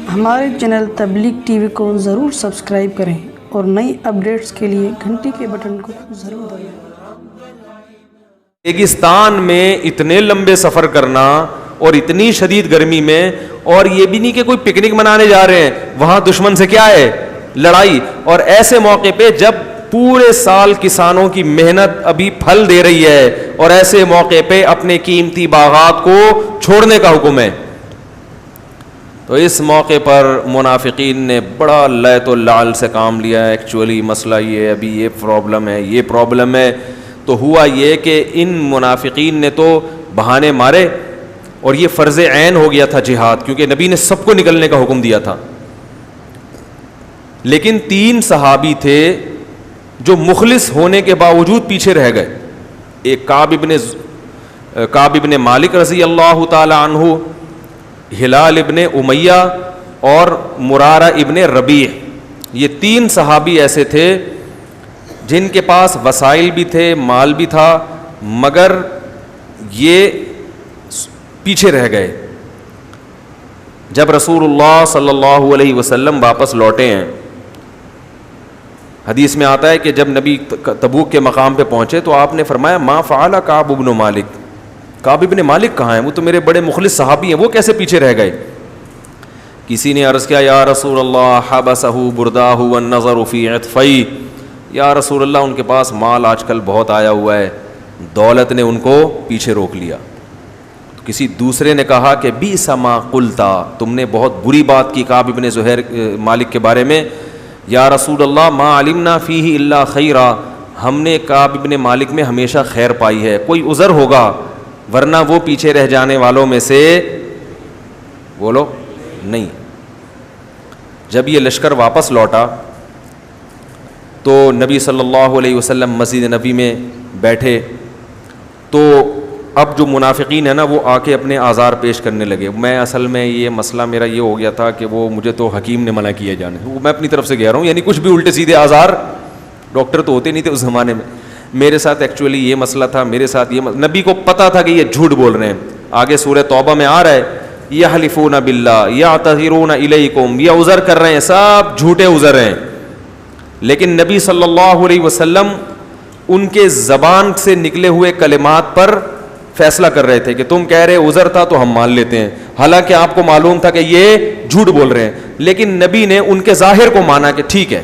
ہمارے چینل تبلیغ T V کو ضرور سبسکرائب کریں اور نئی اپڈیٹس کے لیے گھنٹی کے بٹن کو ضرور دبائیں۔ ریگستان میں اتنے لمبے سفر کرنا اور اتنی شدید گرمی میں، اور یہ بھی نہیں کہ کوئی پکنک منانے جا رہے ہیں، وہاں دشمن سے کیا ہے؟ لڑائی۔ اور ایسے موقع پہ جب پورے سال کسانوں کی محنت ابھی پھل دے رہی ہے، اور ایسے موقع پہ اپنے قیمتی باغات کو چھوڑنے کا حکم ہے، تو اس موقع پر منافقین نے بڑا لیت و لعل سے کام لیا ہے۔ ایکچولی مسئلہ یہ ہے، ابھی یہ پرابلم ہے، یہ پرابلم ہے۔ تو ہوا یہ کہ ان منافقین نے تو بہانے مارے، اور یہ فرض عین ہو گیا تھا جہاد، کیونکہ نبی نے سب کو نکلنے کا حکم دیا تھا۔ لیکن 3 صحابی تھے جو مخلص ہونے کے باوجود پیچھے رہ گئے۔ ایک کعب ابن مالک رضی اللہ تعالی عنہ، ہلال ابن امیہ اور مرارہ ابن ربیع۔ یہ 3 صحابی ایسے تھے جن کے پاس وسائل بھی تھے، مال بھی تھا، مگر یہ پیچھے رہ گئے۔ جب رسول اللہ صلی اللہ علیہ وسلم واپس لوٹے ہیں، حدیث میں آتا ہے کہ جب نبی تبوک کے مقام پہ پہنچے تو آپ نے فرمایا ما فعل کعب ابن مالک، کعب ابن مالک کہاں ہیں؟ وہ تو میرے بڑے مخلص صحابی ہیں، وہ کیسے پیچھے رہ گئے؟ کسی نے عرض کیا یا رسول اللہ حبسہ برداہ والنظر فی عطفی، یا رسول اللہ ان کے پاس مال آج کل بہت آیا ہوا ہے، دولت نے ان کو پیچھے روک لیا۔ تو کسی دوسرے نے کہا کہ بیس ما قلتا، تم نے بہت بری بات کی کعب ابن زہیر مالک کے بارے میں، یا رسول اللہ ما علمنا فیہ الا خیرا، ہم نے کعب ابن مالک میں ہمیشہ خیر پائی ہے، کوئی عذر ہوگا، ورنہ وہ پیچھے رہ جانے والوں میں سے بولو نہیں۔ جب یہ لشکر واپس لوٹا تو نبی صلی اللہ علیہ وسلم مسجد نبی میں بیٹھے، تو اب جو منافقین ہیں نا وہ آ کے اپنے آزار پیش کرنے لگے۔ میں اصل میں یہ مسئلہ میرا یہ ہو گیا تھا کہ وہ مجھے تو حکیم نے منع کیا جانے، وہ میں اپنی طرف سے کہہ رہا ہوں، یعنی کچھ بھی الٹے سیدھے آزار، ڈاکٹر تو ہوتے نہیں تھے اس زمانے میں، میرے ساتھ ایکچولی یہ مسئلہ تھا، میرے ساتھ یہ نبی کو پتہ تھا کہ یہ جھوٹ بول رہے ہیں۔ آگے سورہ توبہ میں آ رہا ہے یحلفون باللہ یعتذرون الیکم، یہ عذر کر رہے ہیں، سب جھوٹے عذر ہیں، لیکن نبی صلی اللہ علیہ وسلم ان کے زبان سے نکلے ہوئے کلمات پر فیصلہ کر رہے تھے کہ تم کہہ رہے عذر تھا تو ہم مان لیتے ہیں، حالانکہ آپ کو معلوم تھا کہ یہ جھوٹ بول رہے ہیں، لیکن نبی نے ان کے ظاہر کو مانا کہ ٹھیک ہے۔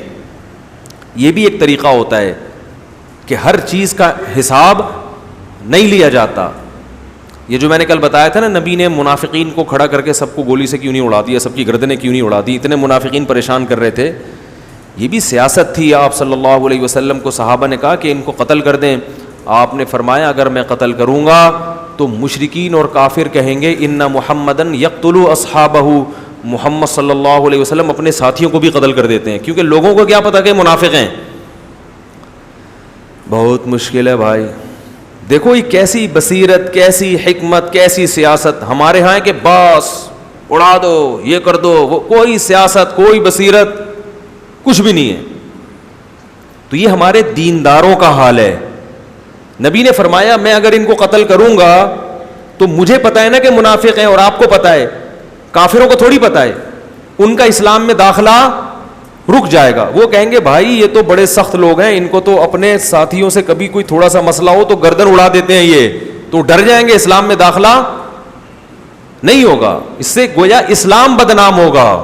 یہ بھی ایک طریقہ ہوتا ہے کہ ہر چیز کا حساب نہیں لیا جاتا۔ یہ جو میں نے کل بتایا تھا نا، نبی نے منافقین کو کھڑا کر کے سب کو گولی سے کیوں نہیں اڑا دیا، سب کی گردنیں کیوں نہیں اڑا دی، اتنے منافقین پریشان کر رہے تھے، یہ بھی سیاست تھی۔ آپ صلی اللہ علیہ وسلم کو صحابہ نے کہا کہ ان کو قتل کر دیں، آپ نے فرمایا اگر میں قتل کروں گا تو مشرکین اور کافر کہیں گے ان محمدن یقتل اصحابہ، محمد صلی اللہ علیہ وسلم اپنے ساتھیوں کو بھی قتل کر دیتے ہیں، کیونکہ لوگوں کو کیا پتا کہ منافق ہیں۔ بہت مشکل ہے بھائی، دیکھو یہ کیسی بصیرت، کیسی حکمت، کیسی سیاست ہمارے ہاں ہے کہ بس اڑا دو، یہ کر دو، وہ کوئی سیاست، کوئی بصیرت کچھ بھی نہیں ہے۔ تو یہ ہمارے دینداروں کا حال ہے۔ نبی نے فرمایا میں اگر ان کو قتل کروں گا تو مجھے پتا ہے نا کہ منافق ہیں، اور آپ کو پتا ہے، کافروں کو تھوڑی پتا ہے، ان کا اسلام میں داخلہ رک جائے گا، وہ کہیں گے بھائی یہ تو بڑے سخت لوگ ہیں، ان کو تو اپنے ساتھیوں سے کبھی کوئی تھوڑا سا مسئلہ ہو تو گردن اڑا دیتے ہیں، یہ تو ڈر جائیں گے، اسلام میں داخلہ نہیں ہوگا، اس سے گویا اسلام بدنام ہوگا۔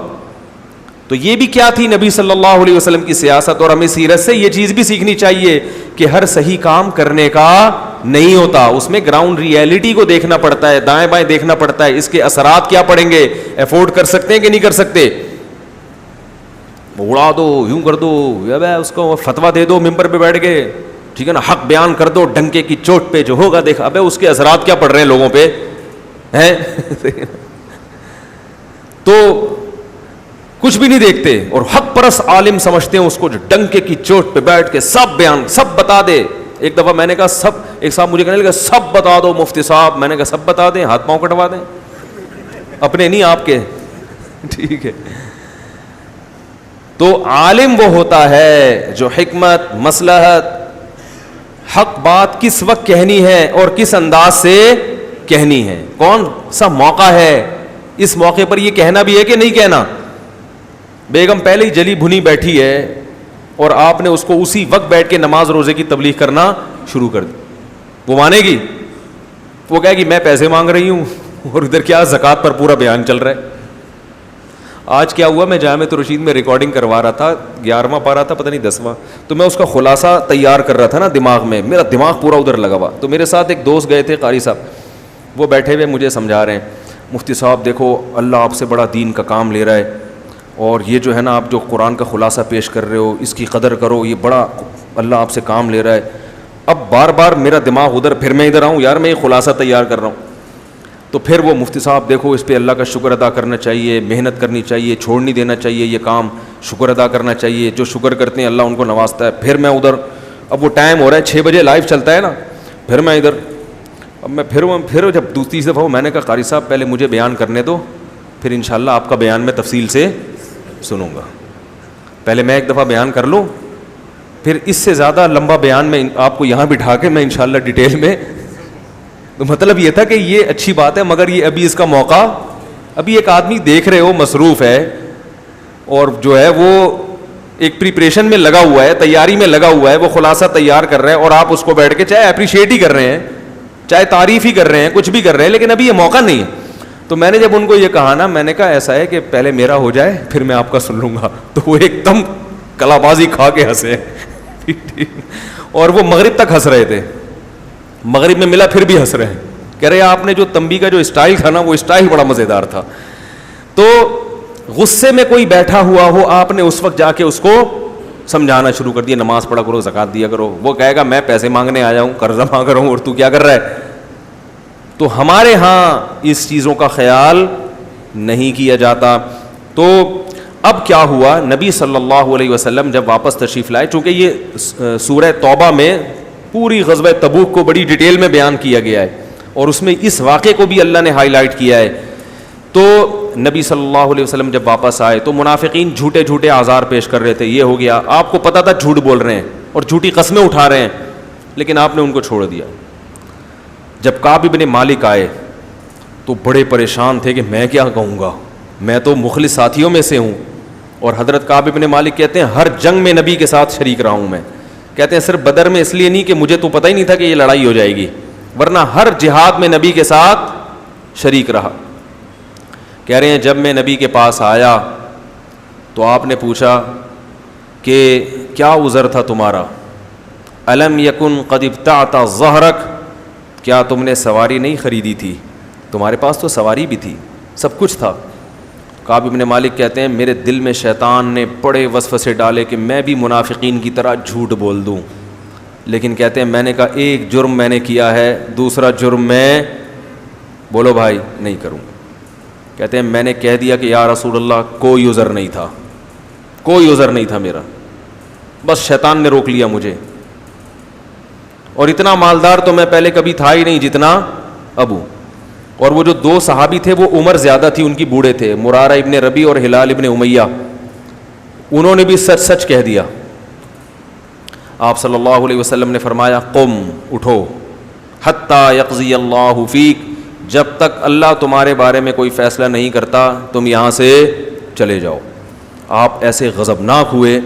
تو یہ بھی کیا تھی نبی صلی اللہ علیہ وسلم کی سیاست، اور ہمیں سیرت سے یہ چیز بھی سیکھنی چاہیے کہ ہر صحیح کام کرنے کا نہیں ہوتا، اس میں گراؤنڈ ریئلٹی کو دیکھنا پڑتا ہے، دائیں بائیں دیکھنا پڑتا ہے، اس کے اثرات کیا پڑیں گے، افورڈ کر سکتے ہیں کہ نہیں کر سکتے۔ اڑا دو، یوں کر دو، اس کو فتویٰ دے دو ممبر پہ بیٹھ کے، ٹھیک ہے نا، حق بیان کر دو ڈنکے کی چوٹ پہ، جو ہوگا دیکھا، ابے اس کے اثرات کیا پڑ رہے ہیں لوگوں پہ ہیں تو کچھ بھی نہیں دیکھتے، اور حق پرست عالم سمجھتے ہیں اس کو جو ڈنکے کی چوٹ پہ بیٹھ کے سب بیان، سب بتا دے۔ ایک دفعہ میں نے کہا ایک صاحب مجھے کہنے لگا سب بتا دو مفتی صاحب، میں نے کہا سب بتا دیں، ہاتھ پاؤں کٹوا دیں، اپنے نہیں آپ کے، ٹھیک ہے۔ تو عالم وہ ہوتا ہے جو حکمت، مصلحت، حق بات کس وقت کہنی ہے اور کس انداز سے کہنی ہے، کون سا موقع ہے، اس موقع پر یہ کہنا بھی ہے کہ نہیں کہنا؟ بیگم پہلے ہی جلی بھنی بیٹھی ہے اور آپ نے اس کو اسی وقت بیٹھ کے نماز روزے کی تبلیغ کرنا شروع کر دی، وہ مانے گی؟ وہ کہے گی میں پیسے مانگ رہی ہوں اور ادھر کیا زکوٰۃ پر پورا بیان چل رہا ہے۔ آج کیا ہوا، میں جامع رشید میں ریکارڈنگ کروا رہا تھا، 11واں پارہ تھا پتہ نہیں 10واں، تو میں اس کا خلاصہ تیار کر رہا تھا نا دماغ میں، میرا دماغ پورا ادھر لگا ہوا۔ تو میرے ساتھ ایک دوست گئے تھے قاری صاحب، وہ بیٹھے ہوئے مجھے سمجھا رہے ہیں، مفتی صاحب دیکھو اللہ آپ سے بڑا دین کا کام لے رہا ہے، اور یہ جو ہے نا آپ جو قرآن کا خلاصہ پیش کر رہے ہو اس کی قدر کرو، یہ بڑا اللہ آپ سے کام لے رہا ہے۔ اب بار بار میرا دماغ ادھر، پھر میں ادھر آؤں، یار میں یہ خلاصہ تیار کر رہا ہوں۔ تو پھر وہ مفتی صاحب دیکھو اس پہ اللہ کا شکر ادا کرنا چاہیے، محنت کرنی چاہیے، چھوڑ نہیں دینا چاہیے یہ کام، شکر ادا کرنا چاہیے، جو شکر کرتے ہیں اللہ ان کو نوازتا ہے۔ پھر میں ادھر، اب وہ ٹائم ہو رہا ہے 6 بجے لائیو چلتا ہے نا، پھر میں ادھر، اب میں پھر جب دوسری دفعہ میں نے کہا قاری صاحب پہلے مجھے بیان کرنے دو، پھر انشاءاللہ آپ کا بیان میں تفصیل سے سنوں گا، پہلے میں ایک دفعہ بیان کر لوں، پھر اس سے زیادہ لمبا بیان میں آپ کو یہاں بٹھا کے میں انشاءاللہ ڈیٹیل میں۔ تو مطلب یہ تھا کہ یہ اچھی بات ہے، مگر یہ ابھی اس کا موقع، ابھی ایک آدمی دیکھ رہے ہو مصروف ہے اور جو ہے وہ ایک پریپریشن میں لگا ہوا ہے، تیاری میں لگا ہوا ہے، وہ خلاصہ تیار کر رہے ہیں، اور آپ اس کو بیٹھ کے چاہے اپریشیٹ ہی کر رہے ہیں، چاہے تعریف ہی کر رہے ہیں، کچھ بھی کر رہے ہیں، لیکن ابھی یہ موقع نہیں ہے۔ تو میں نے جب ان کو یہ کہا نا، میں نے کہا ایسا ہے کہ پہلے میرا ہو جائے پھر میں آپ کا سن لوں گا، تو وہ ایک دم کلا بازی کھا کے ہنسے اور وہ مغرب تک ہنس رہے تھے، مغرب میں ملا پھر بھی ہنس رہے ہیں، کہہ رہے آپ نے جو تنبیہ کا جو اسٹائل تھا نا وہ اسٹائل بڑا مزیدار تھا۔ تو غصے میں کوئی بیٹھا ہوا ہو، آپ نے اس وقت جا کے اس کو سمجھانا شروع کر دیا، نماز پڑھا کرو، زکوٰۃ دیا کرو، وہ کہے گا میں پیسے مانگنے آیا ہوں، قرضہ مانگ رہا ہوں، اور تو کیا کر رہا ہے؟ تو ہمارے ہاں اس چیزوں کا خیال نہیں کیا جاتا۔ تو اب کیا ہوا، نبی صلی اللہ علیہ وسلم جب واپس تشریف لائے، چونکہ یہ سورہ توبہ میں پوری غزوہ تبوک کو بڑی ڈیٹیل میں بیان کیا گیا ہے، اور اس میں اس واقعے کو بھی اللہ نے ہائی لائٹ کیا ہے۔ تو نبی صلی اللہ علیہ وسلم جب واپس آئے تو منافقین جھوٹے جھوٹے آزار پیش کر رہے تھے، یہ ہو گیا، آپ کو پتہ تھا جھوٹ بول رہے ہیں اور جھوٹی قسمیں اٹھا رہے ہیں، لیکن آپ نے ان کو چھوڑ دیا۔ جب کعب بن مالک آئے تو بڑے پریشان تھے کہ میں کیا کہوں گا، میں تو مخلص ساتھیوں میں سے ہوں، اور حضرت کعب بن مالک کہتے ہیں ہر جنگ میں نبی کے ساتھ شریک رہا ہوں میں، کہتے ہیں صرف بدر میں اس لیے نہیں کہ مجھے تو پتہ ہی نہیں تھا کہ یہ لڑائی ہو جائے گی، ورنہ ہر جہاد میں نبی کے ساتھ شریک رہا۔ کہہ رہے ہیں جب میں نبی کے پاس آیا تو آپ نے پوچھا کہ کیا عذر تھا تمہارا، الم یکن قد ابتعت ظہرک، کیا تم نے سواری نہیں خریدی تھی؟ تمہارے پاس تو سواری بھی تھی، سب کچھ تھا۔ کعب بن مالک کہتے ہیں میرے دل میں شیطان نے بڑے وسوسے ڈالے کہ میں بھی منافقین کی طرح جھوٹ بول دوں، لیکن کہتے ہیں میں نے کہا ایک جرم میں نے کیا ہے، دوسرا جرم میں بولو بھائی نہیں کروں۔ کہتے ہیں میں نے کہہ دیا کہ یا رسول اللہ کوئی عذر نہیں تھا، کوئی عذر نہیں تھا میرا، بس شیطان نے روک لیا مجھے، اور اتنا مالدار تو میں پہلے کبھی تھا ہی نہیں جتنا ابو۔ اور وہ جو 2 صحابی تھے وہ عمر زیادہ تھی ان کی، بوڑھے تھے، مرارہ ابن ربی اور ہلال ابن امیہ، انہوں نے بھی سچ سچ کہہ دیا۔ آپ صلی اللہ علیہ وسلم نے فرمایا قم، اٹھو، حتی یقضی اللہ فیک، جب تک اللہ تمہارے بارے میں کوئی فیصلہ نہیں کرتا تم یہاں سے چلے جاؤ۔ آپ ایسے غضبناک ہوئے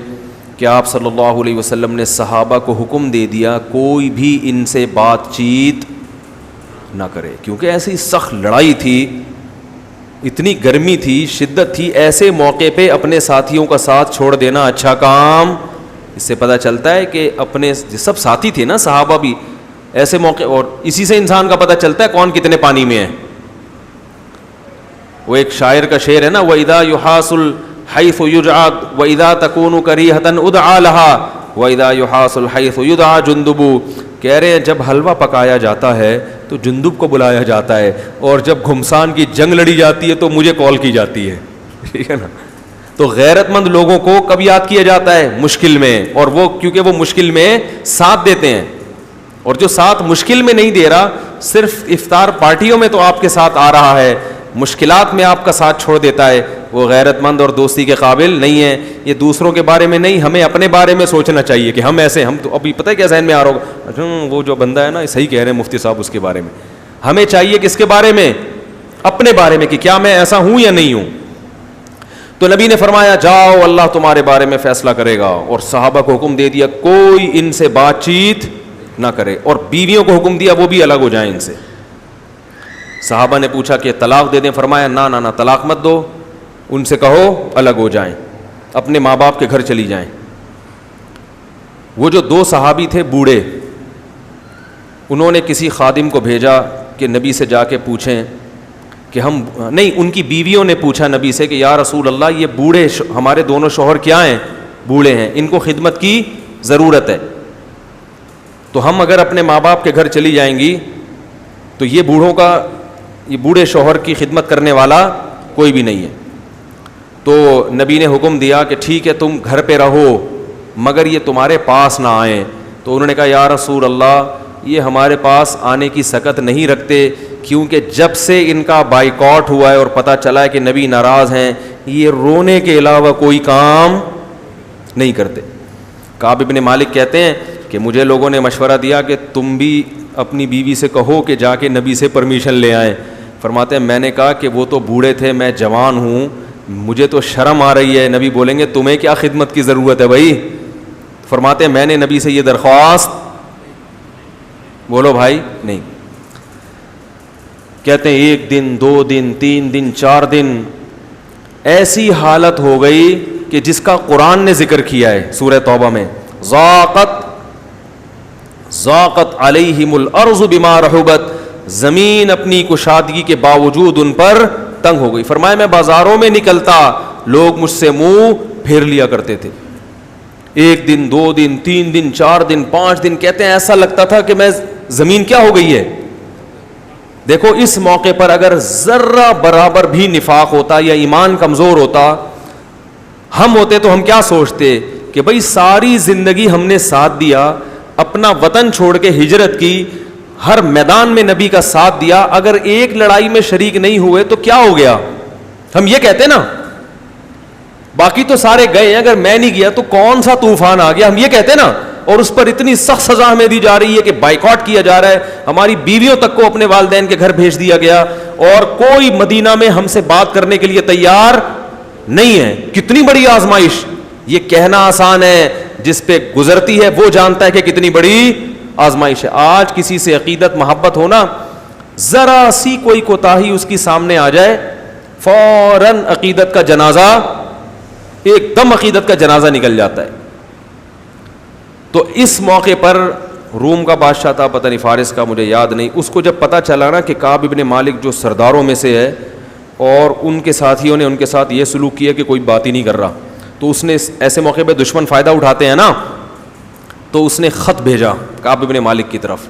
کہ آپ صلی اللہ علیہ وسلم نے صحابہ کو حکم دے دیا کوئی بھی ان سے بات چیت نہ کرے، کیونکہ ایسی سخت لڑائی تھی، اتنی گرمی تھی، شدت تھی، ایسے موقع پہ اپنے ساتھیوں کا ساتھ چھوڑ دینا اچھا کام۔ اس سے پتہ چلتا ہے کہ اپنے سب ساتھی تھے نا صحابہ بھی ایسے موقع، اور اسی سے انسان کا پتہ چلتا ہے کون کتنے پانی میں ہے۔ وہ ایک شاعر کا شعر ہے نا، وَإِذَا يُحَاسُ الْحَيْثُ يُجْعَدْ وَإِذَا تَكُونُ كَرِيهَةً اُدْعَى لَهَا وَإِذَا يُحَاسُ الْحَيْثُ يُدْعَى جُنْدُبُ، کہہ رہے ہیں جب حلوہ پکایا جاتا ہے تو جندب کو بلایا جاتا ہے، اور جب گھمسان کی جنگ لڑی جاتی ہے تو مجھے کال کی جاتی ہے، ٹھیک ہے نا۔ تو غیرت مند لوگوں کو کب یاد کیا جاتا ہے؟ مشکل میں، اور وہ کیونکہ وہ مشکل میں ساتھ دیتے ہیں، اور جو ساتھ مشکل میں نہیں دے رہا، صرف افطار پارٹیوں میں تو آپ کے ساتھ آ رہا ہے، مشکلات میں آپ کا ساتھ چھوڑ دیتا ہے، وہ غیرت مند اور دوستی کے قابل نہیں ہے۔ یہ دوسروں کے بارے میں نہیں، ہمیں اپنے بارے میں سوچنا چاہیے کہ ہم ایسے، ہم تو ابھی پتہ ہے کیا ذہن میں آ رہا ہوگا، وہ جو بندہ ہے نا صحیح کہہ رہے ہیں مفتی صاحب اس کے بارے میں، ہمیں چاہیے کس کے بارے میں؟ اپنے بارے میں کہ کیا میں ایسا ہوں یا نہیں ہوں. تو نبی نے فرمایا جاؤ اللہ تمہارے بارے میں فیصلہ کرے گا, اور صحابہ کو حکم دے دیا کوئی ان سے بات چیت نہ کرے, اور بیویوں کو حکم دیا وہ بھی الگ ہو جائیں ان سے. صحابہ نے پوچھا کہ طلاق دے دیں, فرمایا نہ طلاق مت دو, ان سے کہو الگ ہو جائیں, اپنے ماں باپ کے گھر چلی جائیں. وہ جو 2 صحابی تھے بوڑھے, انہوں نے کسی خادم کو بھیجا کہ نبی سے جا کے پوچھیں کہ ان کی بیویوں نے پوچھا نبی سے کہ یا رسول اللہ یہ بوڑھے ہمارے دونوں شوہر کیا ہیں, بوڑھے ہیں, ان کو خدمت کی ضرورت ہے, تو ہم اگر اپنے ماں باپ کے گھر چلی جائیں گی تو یہ بوڑھے شوہر کی خدمت کرنے والا کوئی بھی نہیں ہے. تو نبی نے حکم دیا کہ ٹھیک ہے تم گھر پہ رہو مگر یہ تمہارے پاس نہ آئیں. تو انہوں نے کہا یا رسول اللہ یہ ہمارے پاس آنے کی سکت نہیں رکھتے, کیونکہ جب سے ان کا بائیکاٹ ہوا ہے اور پتہ چلا ہے کہ نبی ناراض ہیں, یہ رونے کے علاوہ کوئی کام نہیں کرتے. کعب ابن مالک کہتے ہیں کہ مجھے لوگوں نے مشورہ دیا کہ تم بھی اپنی بیوی سے کہو کہ جا کے نبی سے پرمیشن لے آئیں. فرماتے ہیں میں نے کہا کہ وہ تو بوڑھے تھے, میں جوان ہوں, مجھے تو شرم آ رہی ہے. نبی بولیں گے تمہیں کیا خدمت کی ضرورت ہے بھائی. فرماتے ہیں میں نے نبی سے یہ درخواست, بولو بھائی, نہیں. کہتے ہیں 1 دن 2 دن 3 دن 4 دن ایسی حالت ہو گئی کہ جس کا قرآن نے ذکر کیا ہے سورہ توبہ میں, ضاقت علیہم الارض بما رحبت, زمین اپنی کشادگی کے باوجود ان پر تنگ ہو گئی. فرمایا میں بازاروں میں نکلتا لوگ مجھ سے منہ پھیر لیا کرتے تھے. 1 دن 2 دن 3 دن 4 دن 5 دن کہتے ہیں ایسا لگتا تھا کہ میں زمین کیا ہو گئی ہے. دیکھو اس موقع پر اگر ذرہ برابر بھی نفاق ہوتا یا ایمان کمزور ہوتا, ہم ہوتے تو ہم کیا سوچتے کہ بھئی ساری زندگی ہم نے ساتھ دیا, اپنا وطن چھوڑ کے ہجرت کی, ہر میدان میں نبی کا ساتھ دیا, اگر ایک لڑائی میں شریک نہیں ہوئے تو کیا ہو گیا, ہم یہ کہتے نا. باقی تو سارے گئے ہیں, اگر میں نہیں گیا تو کون سا طوفان آ گیا, ہم یہ کہتے نا. اور اس پر اتنی سخت سزا ہمیں دی جا رہی ہے کہ بائیکاٹ کیا جا رہا ہے, ہماری بیویوں تک کو اپنے والدین کے گھر بھیج دیا گیا, اور کوئی مدینہ میں ہم سے بات کرنے کے لیے تیار نہیں ہے. کتنی بڑی آزمائش. یہ کہنا آسان ہے, جس پہ گزرتی ہے وہ جانتا ہے کہ کتنی بڑی آزمائش ہے. آج کسی سے عقیدت محبت ہونا, ذرا سی کوئی کوتاہی اس کی سامنے آ جائے فوراً عقیدت کا جنازہ, ایک دم عقیدت کا جنازہ نکل جاتا ہے. تو اس موقع پر روم کا بادشاہ تھا, پتہ نہیں فارس کا, مجھے یاد نہیں, اس کو جب پتہ چلا نا کہ کعب ابن مالک جو سرداروں میں سے ہے اور ان کے ساتھیوں نے ان کے ساتھ یہ سلوک کیا کہ کوئی بات ہی نہیں کر رہا, تو اس نے ایسے موقع پہ دشمن فائدہ اٹھاتے ہیں نا, تو اس نے خط بھیجا کعب ابن مالک کی طرف.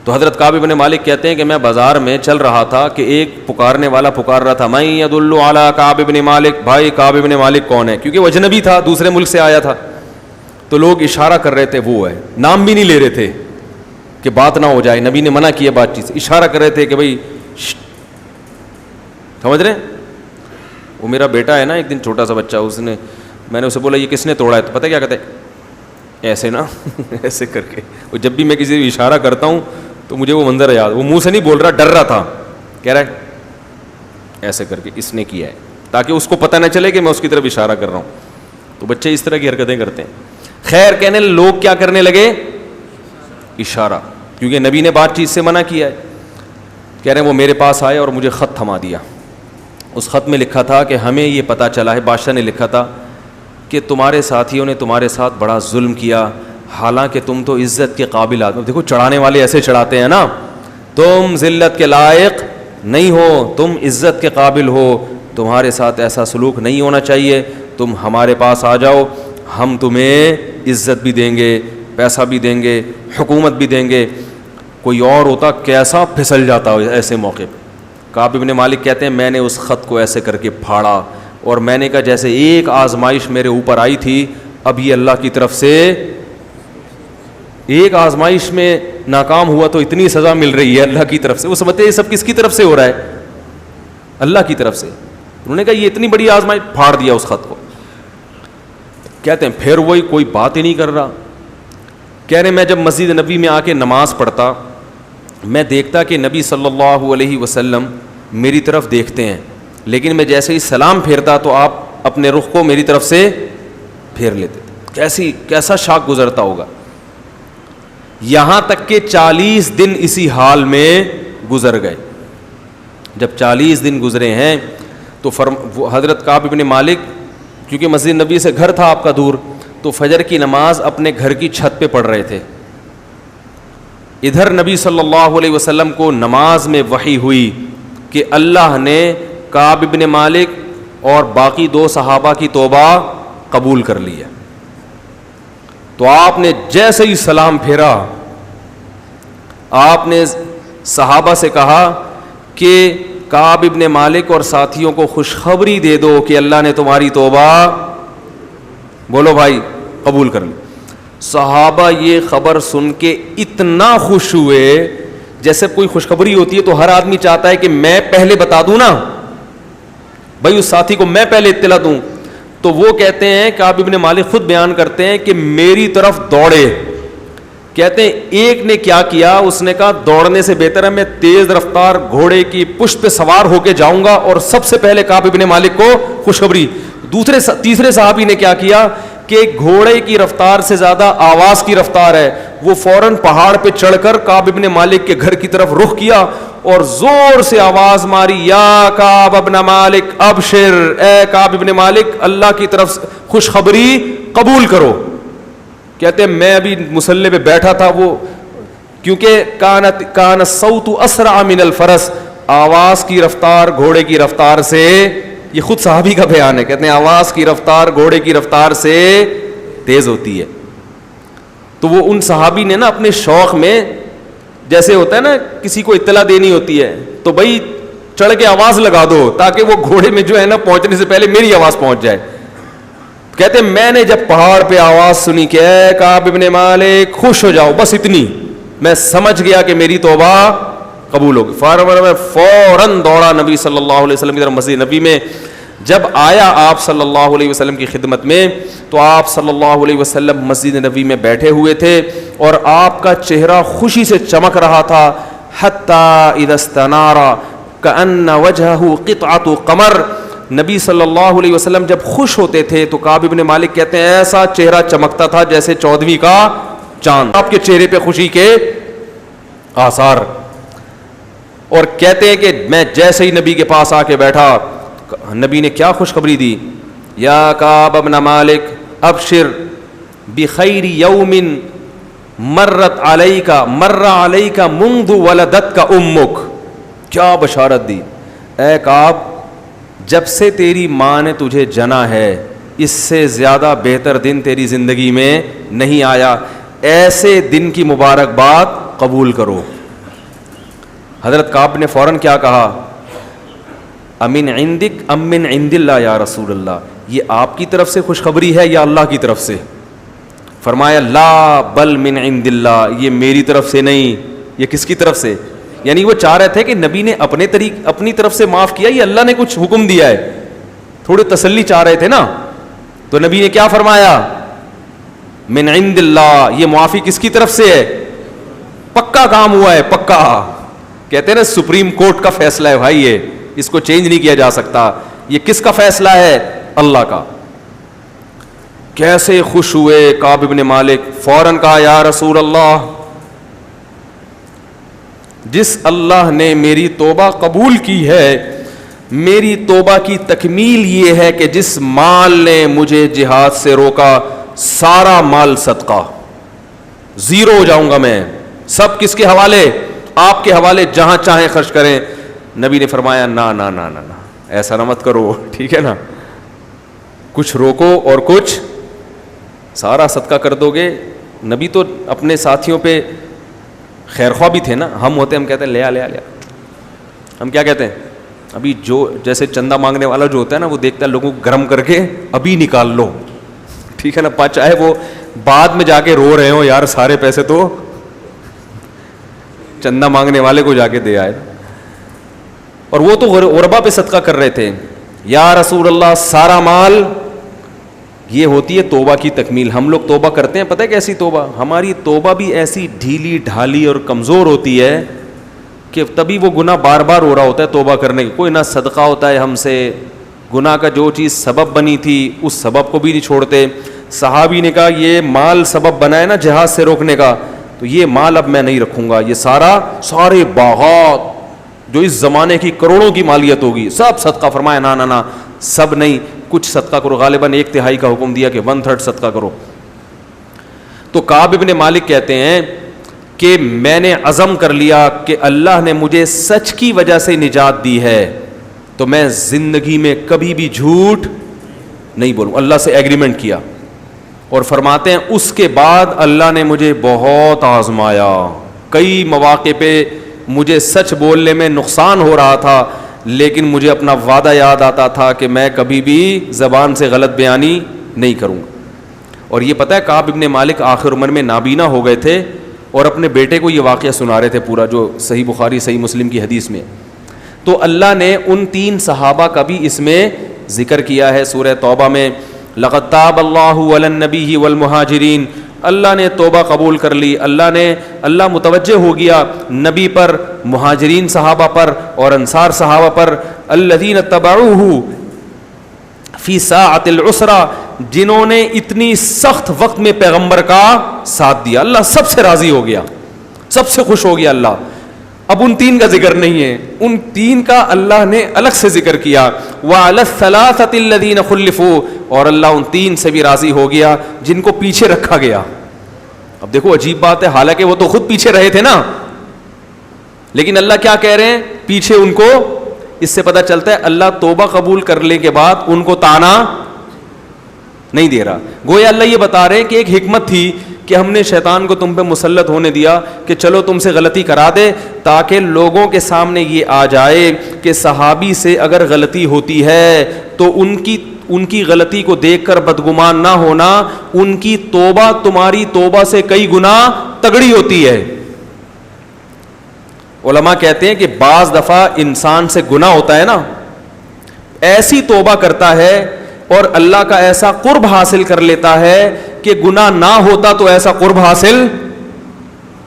تو حضرت کعب ابن مالک کہتے ہیں کہ میں بازار میں چل رہا تھا کہ ایک پکارنے والا پکار رہا تھا, من یدل علی کعب ابن مالک, بھائی کعب ابن مالک کون ہے, کیونکہ وہ اجنبی تھا, دوسرے ملک سے آیا تھا. تو لوگ اشارہ کر رہے تھے وہ ہے, نام بھی نہیں لے رہے تھے کہ بات نہ ہو جائے, نبی نے منع کیا بات چیت, اشارہ کر رہے تھے کہ بھائی سمجھ رہے. وہ میرا بیٹا ہے نا, ایک دن چھوٹا سا بچہ, میں نے اسے بولا یہ کس نے توڑا ہے, تو پتہ کیا کہتے ہیں ایسے نا ایسے کر کے. وہ جب بھی میں کسی کو اشارہ کرتا ہوں تو مجھے وہ منظر یاد, وہ منہ سے نہیں بول رہا, ڈر رہا تھا, کہہ رہا ہے ایسے کر کے اس نے کیا ہے, تاکہ اس کو پتہ نہ چلے کہ میں اس کی طرف اشارہ کر رہا ہوں. تو بچے اس طرح کی حرکتیں کرتے ہیں. خیر کہنے لوگ کیا کرنے لگے, اشارہ, کیونکہ نبی نے بات چیت سے منع کیا ہے. کہہ رہے ہیں وہ میرے پاس آئے اور مجھے خط تھما دیا. اس خط میں لکھا تھا کہ ہمیں یہ پتہ چلا ہے, بادشاہ نے لکھا تھا کہ تمہارے ساتھیوں نے تمہارے ساتھ بڑا ظلم کیا, حالانکہ تم تو عزت کے قابل آدمی. دیکھو چڑھانے والے ایسے چڑھاتے ہیں نا, تم ذلت کے لائق نہیں ہو, تم عزت کے قابل ہو, تمہارے ساتھ ایسا سلوک نہیں ہونا چاہیے, تم ہمارے پاس آ جاؤ, ہم تمہیں عزت بھی دیں گے, پیسہ بھی دیں گے, حکومت بھی دیں گے. کوئی اور ہوتا کیسا پھسل جاتا ہو ایسے موقع پہ. کعب ابن مالک کہتے ہیں میں نے اس خط کو ایسے کر کے پھاڑا, اور میں نے کہا جیسے ایک آزمائش میرے اوپر آئی تھی, اب یہ اللہ کی طرف سے, ایک آزمائش میں ناکام ہوا تو اتنی سزا مل رہی ہے اللہ کی طرف سے. وہ سمجھتے ہیں یہ سب کس کی طرف سے ہو رہا ہے, اللہ کی طرف سے. انہوں نے کہا یہ اتنی بڑی آزمائش, پھاڑ دیا اس خط کو. کہتے ہیں پھر وہی کوئی بات ہی نہیں کر رہا. کہہ رہے میں جب مسجد نبی میں آ کے نماز پڑھتا, میں دیکھتا کہ نبی صلی اللہ علیہ وسلم میری طرف دیکھتے ہیں, لیکن میں جیسے ہی سلام پھیرتا تو آپ اپنے رخ کو میری طرف سے پھیر لیتے تھے. کیسا شاک گزرتا ہوگا. یہاں تک کہ 40 دن اسی حال میں گزر گئے. جب 40 دن گزرے ہیں تو حضرت کعب بن مالک, کیونکہ مسجد نبی سے گھر تھا آپ کا دور, تو فجر کی نماز اپنے گھر کی چھت پہ پڑھ رہے تھے. ادھر نبی صلی اللہ علیہ وسلم کو نماز میں وحی ہوئی کہ اللہ نے کعب بن مالک اور باقی 2 صحابہ کی توبہ قبول کر لی ہے. تو آپ نے جیسے ہی سلام پھیرا, آپ نے صحابہ سے کہا کہ کعب بن مالک اور ساتھیوں کو خوشخبری دے دو کہ اللہ نے تمہاری توبہ, بولو بھائی, قبول کر لی. صحابہ یہ خبر سن کے اتنا خوش ہوئے, جیسے کوئی خوشخبری ہوتی ہے تو ہر آدمی چاہتا ہے کہ میں پہلے بتا دوں نا بھائی, اس ساتھی کو میں پہلے اطلاع دوں. تو وہ کہتے ہیں, کعب بن مالک خود بیان کرتے ہیں کہ میری طرف دوڑے. کہتے ہیں ایک نے کیا کیا, اس نے کہا دوڑنے سے بہتر ہے میں تیز رفتار گھوڑے کی پشت پہ سوار ہو کے جاؤں گا اور سب سے پہلے کعب بن مالک کو خوشخبری. تیسرے صحابی نے کیا کیا کہ گھوڑے کی رفتار سے زیادہ آواز کی رفتار ہے, وہ فوراً پہاڑ پہ چڑھ کر کعب بن مالک کے گھر کی طرف رخ کیا اور زور سے آواز ماری, یا کعب بن مالک ابشر, اے کعب بن مالک اللہ کی طرف خوشخبری قبول کرو. کہتے ہیں میں ابھی مصلی پہ بیٹھا تھا, وہ کیونکہ کان الصوت اسرع من الفرس, آواز کی رفتار گھوڑے کی رفتار سے, یہ خود صحابی کا بیان ہے, کہتے ہیں آواز کی رفتار گھوڑے کی رفتار سے تیز ہوتی ہے. تو وہ ان صحابی نے نا اپنے شوق میں, جیسے ہوتا ہے نا کسی کو اطلاع دینی ہوتی ہے تو بھائی چڑھ کے آواز لگا دو تاکہ وہ گھوڑے میں جو ہے نا پہنچنے سے پہلے میری آواز پہنچ جائے. کہتے ہیں میں نے جب پہاڑ پہ آواز سنی کہ اے کعب بن مالک خوش ہو جاؤ, بس اتنی, میں سمجھ گیا کہ میری توبہ قبول ہوگی. فوراً دوڑا نبی صلی اللہ علیہ وسلم کی طرف مسجد نبی میں. جب آیا آپ صلی اللہ علیہ وسلم کی خدمت میں تو آپ صلی اللہ علیہ وسلم مسجد نبی میں بیٹھے ہوئے تھے اور آپ کا چہرہ خوشی سے چمک رہا تھا. حتی اذا استنار کأن وجہہ قطعۃ قمر, نبی صلی اللہ علیہ وسلم جب خوش ہوتے تھے تو کعب بن مالک کہتے ہیں ایسا چہرہ چمکتا تھا جیسے 14ویں کا چاند, آپ کے چہرے پہ خوشی کے آثار. اور کہتے ہیں کہ میں جیسے ہی نبی کے پاس آ کے بیٹھا, نبی نے کیا خوشخبری دی, یا کعب بن مالک ابشر بخیر یوم مر علیک منذ ولدتک امک. کیا بشارت دی, اے کعب جب سے تیری ماں نے تجھے جنا ہے اس سے زیادہ بہتر دن تیری زندگی میں نہیں آیا, ایسے دن کی مبارکباد قبول کرو. حضرت کعب نے فوراً کیا کہا, امن عندک ام من عند اللہ یا رسول اللہ, یہ آپ کی طرف سے خوشخبری ہے یا اللہ کی طرف سے؟ فرمایا لا بل من عند اللہ, یہ میری طرف سے نہیں, یہ کس کی طرف سے؟ یعنی وہ چاہ رہے تھے کہ نبی نے اپنی طرف سے معاف کیا, یہ اللہ نے کچھ حکم دیا ہے, تھوڑی تسلی چاہ رہے تھے نا. تو نبی نے کیا فرمایا, من عند اللہ, یہ معافی کس کی طرف سے ہے؟ پکا کام ہوا ہے, پکا. کہتے ہیں نا سپریم کورٹ کا فیصلہ ہے بھائی, یہ اس کو چینج نہیں کیا جا سکتا. یہ کس کا فیصلہ ہے؟ اللہ کا. کیسے خوش ہوئے کعب بن مالک, فوراً کہا یا رسول اللہ, جس اللہ نے میری توبہ قبول کی ہے, میری توبہ کی تکمیل یہ ہے کہ جس مال نے مجھے جہاد سے روکا سارا مال صدقہ, زیرو ہو جاؤں گا میں, سب کس کے حوالے؟ آپ کے حوالے, جہاں چاہیں خرچ کریں. نبی نے فرمایا نا نا نا نا نا, ایسا نہ مت کرو, ٹھیک ہے نا, کچھ روکو اور کچھ سارا صدقہ کر دو گے. نبی تو اپنے ساتھیوں پہ خیر خواہ بھی تھے نا, ہم ہوتے ہم کہتے ہیں لے آ, ہم کیا کہتے ہیں ابھی جو جیسے چندہ مانگنے والا جو ہوتا ہے نا وہ دیکھتا ہے لوگوں کو گرم کر کے ابھی نکال لو, ٹھیک ہے نا, چاہے وہ بعد میں جا کے رو رہے ہوں یار سارے پیسے تو چندہ مانگنے والے کو جا کے دے آئے. اور وہ تو غربا پہ صدقہ کر رہے تھے. یا رسول اللہ سارا مال, یہ ہوتی ہے توبہ کی تکمیل. ہم لوگ توبہ کرتے ہیں, پتہ ہے کیسی توبہ, ہماری توبہ بھی ایسی ڈھیلی ڈھالی اور کمزور ہوتی ہے کہ تبھی وہ گناہ بار بار ہو رہا ہوتا ہے توبہ کرنے کی. کوئی نہ صدقہ ہوتا ہے ہم سے, گناہ کا جو چیز سبب بنی تھی اس سبب کو بھی نہیں چھوڑتے. صحابی نے کہا یہ مال سبب بنا ہے نا جہاد سے روکنے کا, تو یہ مال اب میں نہیں رکھوں گا, یہ سارے باغات جو اس زمانے کی کروڑوں کی مالیت ہوگی سب صدقہ. فرمایا نا نا نا, سب نہیں, کچھ صدقہ کرو. غالباً 1/3 کا حکم دیا کہ 1/3 صدقہ کرو. تو کعب ابن مالک کہتے ہیں کہ میں نے عزم کر لیا کہ اللہ نے مجھے سچ کی وجہ سے نجات دی ہے تو میں زندگی میں کبھی بھی جھوٹ نہیں بولوں. اللہ سے ایگریمنٹ کیا. اور فرماتے ہیں اس کے بعد اللہ نے مجھے بہت آزمایا. کئی مواقع پہ مجھے سچ بولنے میں نقصان ہو رہا تھا, لیکن مجھے اپنا وعدہ یاد آتا تھا کہ میں کبھی بھی زبان سے غلط بیانی نہیں کروں. اور یہ پتہ ہے کعب ابن مالک آخر عمر میں نابینا ہو گئے تھے اور اپنے بیٹے کو یہ واقعہ سنا رہے تھے پورا, جو صحیح بخاری صحیح مسلم کی حدیث میں. تو اللہ نے ان 3 صحابہ کا بھی اس میں ذکر کیا ہے سورہ توبہ میں. لقد تاب اللہ علی النبی والمہاجرین, اللہ نے توبہ قبول کر لی, اللہ متوجہ ہو گیا نبی پر, مہاجرین صحابہ پر اور انصار صحابہ پر. الذین اتبعوہ فی ساعۃ العسرہ, جنہوں نے اتنی سخت وقت میں پیغمبر کا ساتھ دیا. اللہ سب سے راضی ہو گیا, سب سے خوش ہو گیا اللہ. اب ان 3 کا ذکر نہیں ہے, ان 3 کا اللہ نے الگ سے ذکر کیا. وعلی الثلاثۃ الذین خلفوا, اور اللہ ان 3 سے بھی راضی ہو گیا جن کو پیچھے رکھا گیا. اب دیکھو عجیب بات ہے, حالانکہ وہ تو خود پیچھے رہے تھے نا, لیکن اللہ کیا کہہ رہے ہیں پیچھے ان کو. اس سے پتہ چلتا ہے اللہ توبہ قبول کرنے کے بعد ان کو تانا نہیں دے رہا. گویا اللہ یہ بتا رہے ہیں کہ ایک حکمت تھی کہ ہم نے شیطان کو تم پہ مسلط ہونے دیا کہ چلو تم سے غلطی کرا دے, تاکہ لوگوں کے سامنے یہ آ جائے کہ صحابی سے اگر غلطی ہوتی ہے تو ان کی غلطی کو دیکھ کر بدگمان نہ ہونا, ان کی توبہ تمہاری توبہ سے کئی گنا تگڑی ہوتی ہے. علماء کہتے ہیں کہ بعض دفعہ انسان سے گناہ ہوتا ہے نا, ایسی توبہ کرتا ہے اور اللہ کا ایسا قرب حاصل کر لیتا ہے کہ گناہ نہ ہوتا تو ایسا قرب حاصل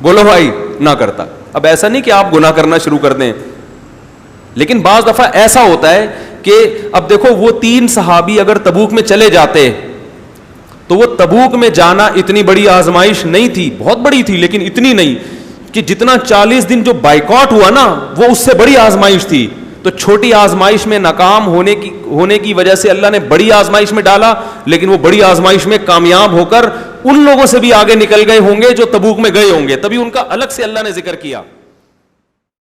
بولو بھائی نہ کرتا. اب ایسا نہیں کہ آپ گناہ کرنا شروع کر دیں, لیکن بعض دفعہ ایسا ہوتا ہے کہ اب دیکھو وہ 3 صحابی اگر تبوک میں چلے جاتے تو وہ تبوک میں جانا اتنی بڑی آزمائش نہیں تھی, بہت بڑی تھی لیکن اتنی نہیں کہ جتنا 40 دن جو بائیکاٹ ہوا نا وہ اس سے بڑی آزمائش تھی. تو چھوٹی آزمائش میں ناکام ہونے کی وجہ سے اللہ نے بڑی آزمائش میں ڈالا, لیکن وہ بڑی آزمائش میں کامیاب ہو کر ان لوگوں سے بھی آگے نکل گئے ہوں گے جو تبوک میں گئے ہوں گے, تبھی ان کا الگ سے اللہ نے ذکر کیا.